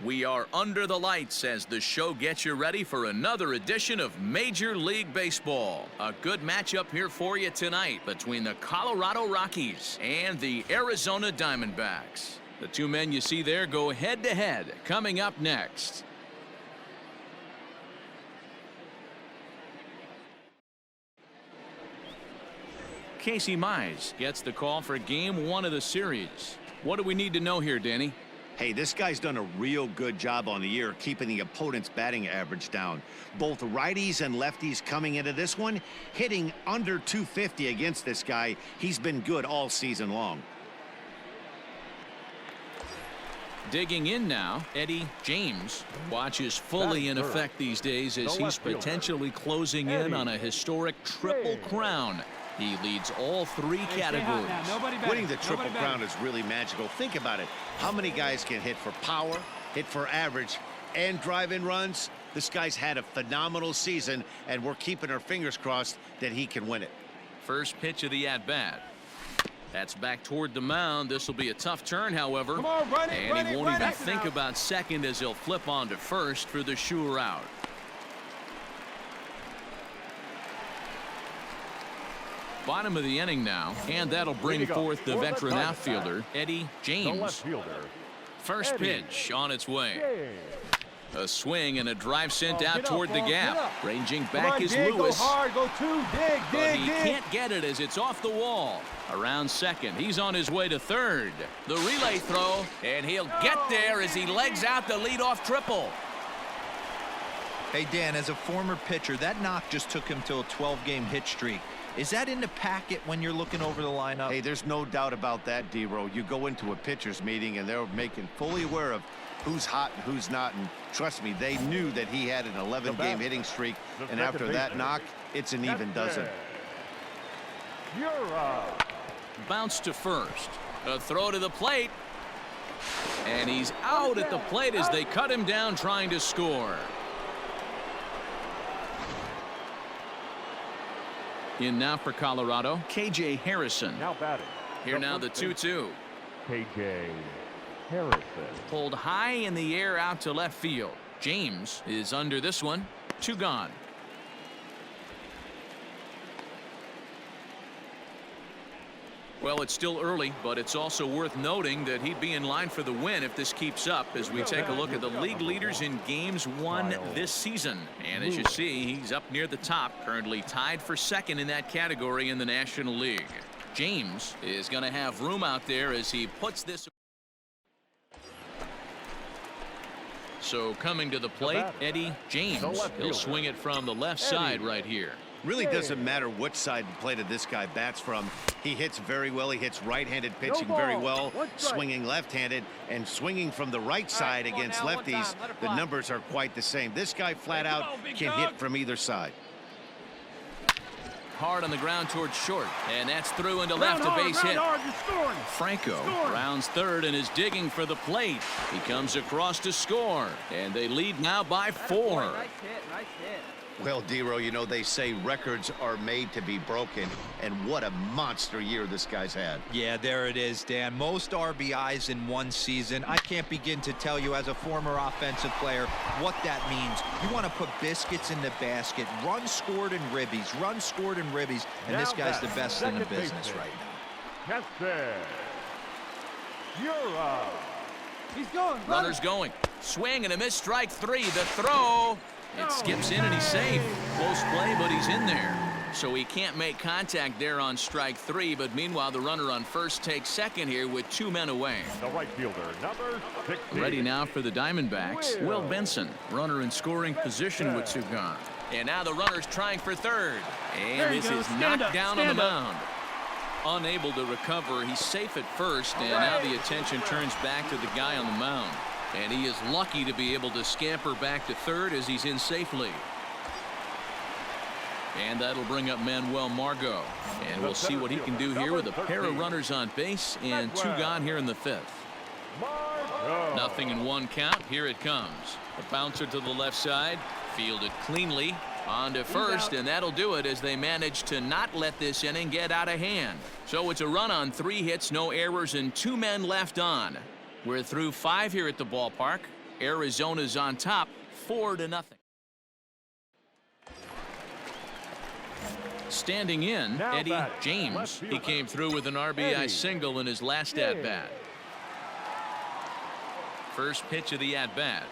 We are under the lights as the show gets you ready for another edition of Major League Baseball. A good matchup here for you tonight between the Colorado Rockies and the Arizona Diamondbacks. The two men you see there go head-to-head coming up next. Casey Mize gets the call for Game 1 of the series. What do we need to know here, Danny? Hey, this guy's done a real good job on the year keeping the opponent's batting average down. Both righties and lefties coming into this one, hitting under 250 against this guy. He's been good all season long. Digging in now, Eddie James. Watch is fully in effect these days as he's potentially closing in on a historic triple crown. He leads all three categories. Winning the triple crown is really magical. Think about it. How many guys can hit for power, hit for average, and drive in runs? This guy's had a phenomenal season, and we're keeping our fingers crossed that he can win it. First pitch of the at-bat. That's back toward the mound. This will be a tough turn, however. And he won't even think about second as he'll flip on to first for the sure out. Bottom of the inning now, and that'll bring forth the veteran outfielder, Eddie James. First pitch on its way. A swing and a drive sent out toward the gap. Ranging back is Lewis. But he can't get it as it's off the wall. Around second, he's on his way to third. The relay throw, and he'll get there as he legs out the leadoff triple. Hey, Dan, as a former pitcher, that knock just took him to a 12-game hit streak. Is that in the packet when you're looking over the lineup? Hey, there's no doubt about that, D-Row. You go into a pitcher's meeting, and they're making fully aware of who's hot and who's not. And trust me, they knew that he had an 11-game hitting streak. And after that knock, it's an even dozen. Bounce to first. A throw to the plate. And he's out at the plate as they cut him down trying to score. In now for Colorado, KJ Harrison. Now batting. Here now the 2-2. KJ Harrison. Pulled high in the air out to left field. James is under this one. 2 gone. Well, it's still early, but it's also worth noting that he'd be in line for the win if this keeps up as we take a look at the league leaders in games won this season. And as you see, he's up near the top, currently tied for second in that category in the National League. James is going to have room out there as he puts this. So coming to the plate, Eddie James. He'll swing it from the left side right here. Really doesn't matter which side of the plate this guy bats from. He hits very well. He hits right-handed pitching very well, swinging left-handed, and swinging from the right side against lefties. The numbers are quite the same. This guy flat out can hit from either side. Hard on the ground towards short, and that's through into left, a base hit. Franco rounds third and is digging for the plate. He comes across to score, and they lead now by 4. Nice hit. Well, D-Row, you know, they say records are made to be broken, and what a monster year this guy's had. Yeah, there it is, Dan. Most RBIs in one season. I can't begin to tell you as a former offensive player what that means. You want to put biscuits in the basket. Runs scored in ribbies. And this guy's the best in the business right now. He's going. Runner's going. Swing and a miss, strike 3. The throw. It skips in and he's safe. Close play, but he's in there. So he can't make contact there on strike 3. But meanwhile, the runner on first takes second here with 2 men away. The right fielder, number 16. Ready now for the Diamondbacks. Will Benson, runner in scoring position with 2 gone. And now the runner's trying for third. And this is knocked down on the mound. Unable to recover. He's safe at first. And now the attention turns back to the guy on the mound. And he is lucky to be able to scamper back to third as he's in safely. And that'll bring up Manuel Margot. And we'll see what he can do here with a pair of runners on base and 2 gone here in the 5th. Nothing in 1 count. Here it comes. The bouncer to the left side. Fielded cleanly. On to first, and that'll do it as they manage to not let this inning get out of hand. So it's a run on 3 hits, no errors, and 2 men left on. We're through 5 here at the ballpark. Arizona's on top 4-0. Standing in, Now Eddie batting, James. left He fielder, came through with an RBI Eddie single in his last James. at-bat. First pitch of the at-bat.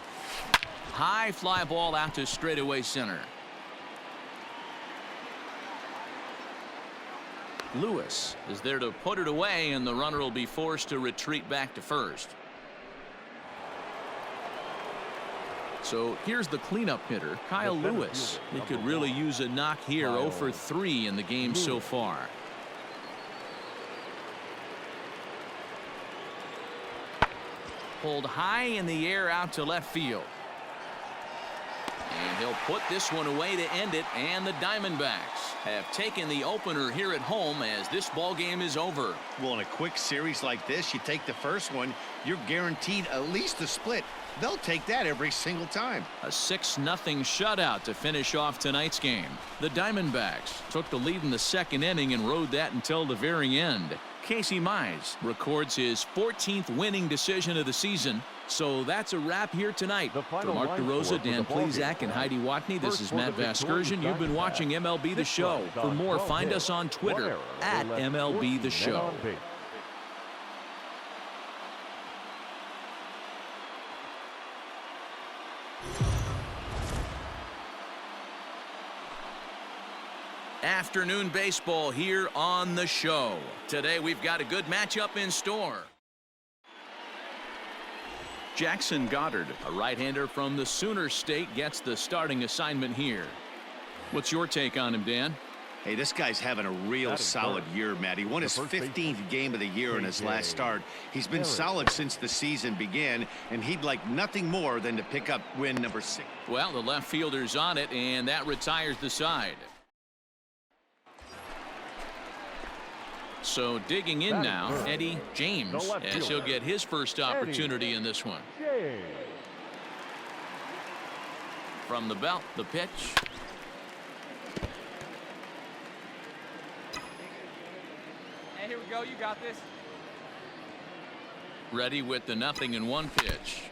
High fly ball out to straightaway center. Lewis is there to put it away, and the runner will be forced to retreat back to first. So here's the cleanup hitter, Kyle Lewis. He could really use a knock here. 0 for 3 in the game so far. Pulled high in the air out to left field. And he'll put this one away to end it, and the Diamondbacks have taken the opener here at home as this ball game is over. Well, in a quick series like this, you take the first one, you're guaranteed at least a split. They'll take that every single time. A 6-0 shutout to finish off tonight's game. The Diamondbacks took the lead in the second inning and rode that until the very end. Casey Mize records his 14th winning decision of the season. So that's a wrap here tonight. For Mark DeRosa, Dan Plesac, and Heidi Watney, this is Matt Vasgersian. You've been watching MLB The Show. For more, find us on Twitter at MLB The Show. Afternoon baseball here on the show. Today we've got a good matchup in store. Jackson Goddard, a right-hander from the Sooner State, gets the starting assignment here. What's your take on him, Dan? Hey, this guy's having a real solid year, Matt. He won his 15th game of the year in his last start. He's been solid since the season began, and he'd like nothing more than to pick up win number 6. Well, the left fielder's on it, and that retires the side. So digging in now, Eddie James, as he'll get his first opportunity in this one. From the belt, the pitch. Hey, here we go. You got this. Ready with the 0-1 pitch.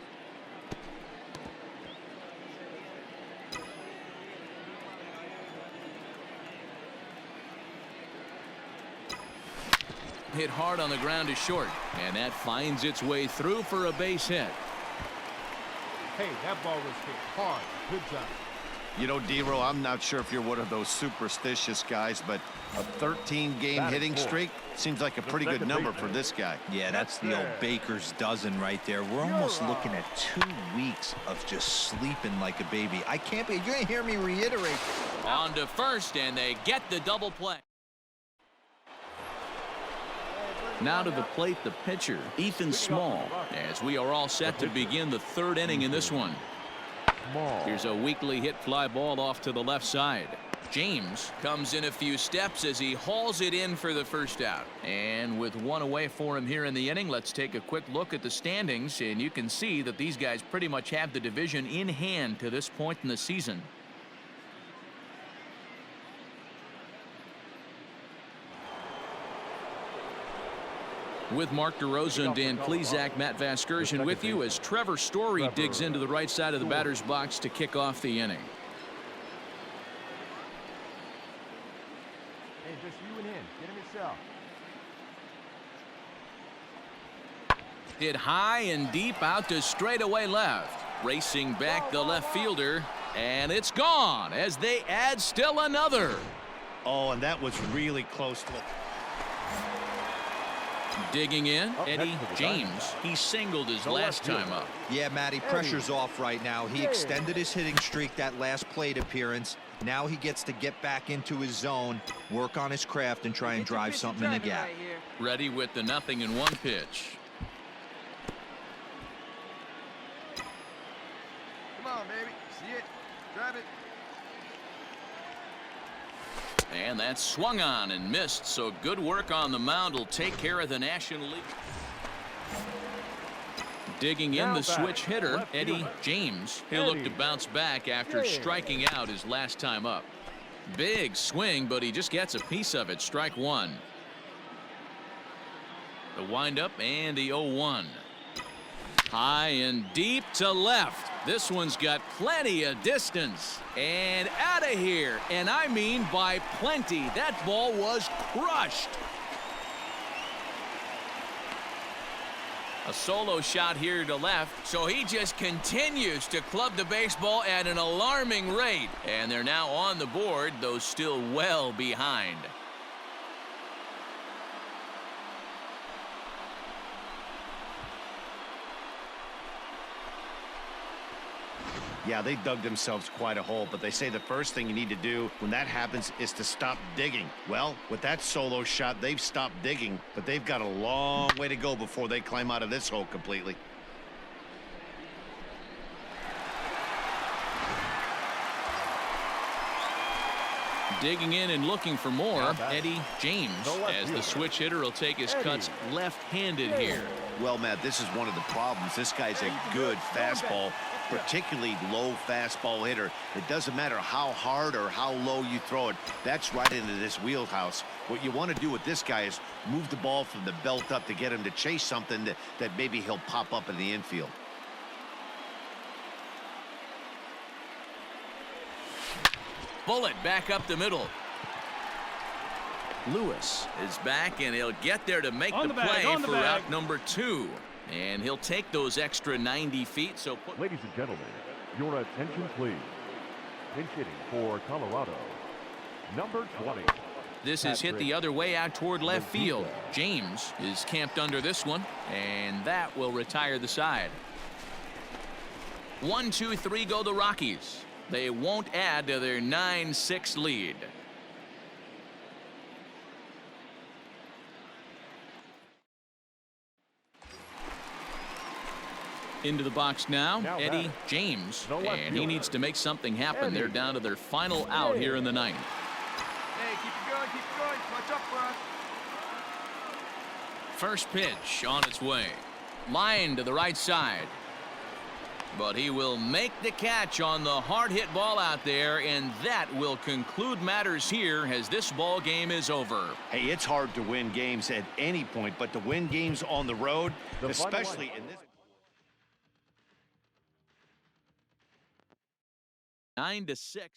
Hit hard on the ground is short, and that finds its way through for a base hit. Hey, that ball was hit hard. Good job. You know, D-Row, I'm not sure if you're one of those superstitious guys, but a 13-game hitting streak seems like a pretty good number for this guy. Yeah, that's the old baker's dozen right there. We're almost looking at 2 weeks of just sleeping like a baby. I can't be. You're going to hear me reiterate. On to first, and they get the double play. Now to the plate, the pitcher, Ethan Small, as we are all set to begin the third inning in this one. Here's a weakly hit fly ball off to the left side. James comes in a few steps as he hauls it in for the first out. And with one away for him here in the inning, let's take a quick look at the standings, and you can see that these guys pretty much have the division in hand to this point in the season. With Mark DeRosa and Dan Plesac, Matt Vasgersian with you as Trevor Story digs into the right side of the batter's box to kick off the inning. Hey, just you and him. Get him yourself. Hit high and deep out to straightaway left. Racing back the left fielder, and it's gone as they add still another. Oh, and that was really close to it. Digging in, Eddie James. He singled his last time up. Yeah, Matty, pressure's off right now. He extended his hitting streak that last plate appearance. Now he gets to get back into his zone, work on his craft, and try and drive something in the gap. Ready with the 0-1 pitch. Come on, baby. See it. Drive it. And that's swung on and missed, so good work on the mound will take care of the National League. Digging in the switch hitter, Eddie James. He'll look to bounce back after striking out his last time up. Big swing, but he just gets a piece of it. Strike one. The windup and the 0-1. High and deep to left. This one's got plenty of distance. And out of here. And I mean by plenty. That ball was crushed. A solo shot here to left. So he just continues to club the baseball at an alarming rate. And they're now on the board, though still well behind. Yeah, they dug themselves quite a hole, but they say the first thing you need to do when that happens is to stop digging. Well, with that solo shot, they've stopped digging, but they've got a long way to go before they climb out of this hole completely. Digging in and looking for more, Eddie James, as the switch hitter will take his cuts left-handed here. Well, Matt, this is one of the problems. This guy's a good fastball, particularly low fastball hitter. It doesn't matter how hard or how low you throw it. That's right into this wheelhouse. What you want to do with this guy is move the ball from the belt up to get him to chase something that maybe he'll pop up in the infield. Bullet back up the middle. Lewis is back, and he'll get there to make the play for out number 2. And he'll take those extra 90 feet. So, ladies and gentlemen, your attention, please. Pinch hitting for Colorado, number 20. This is hit the other way out toward left field. James is camped under this one, and that will retire the side. 1, 2, 3 go the Rockies. They won't add to their 9-6 lead. Into the box now Eddie James, and he needs to make something happen. They're down to their final out here in the 9th. Hey, keep it going, clutch up front. First pitch on its way. Line to the right side. But he will make the catch on the hard hit ball out there, and that will conclude matters here as this ball game is over. Hey, it's hard to win games at any point, but to win games on the road, especially in this 9-6.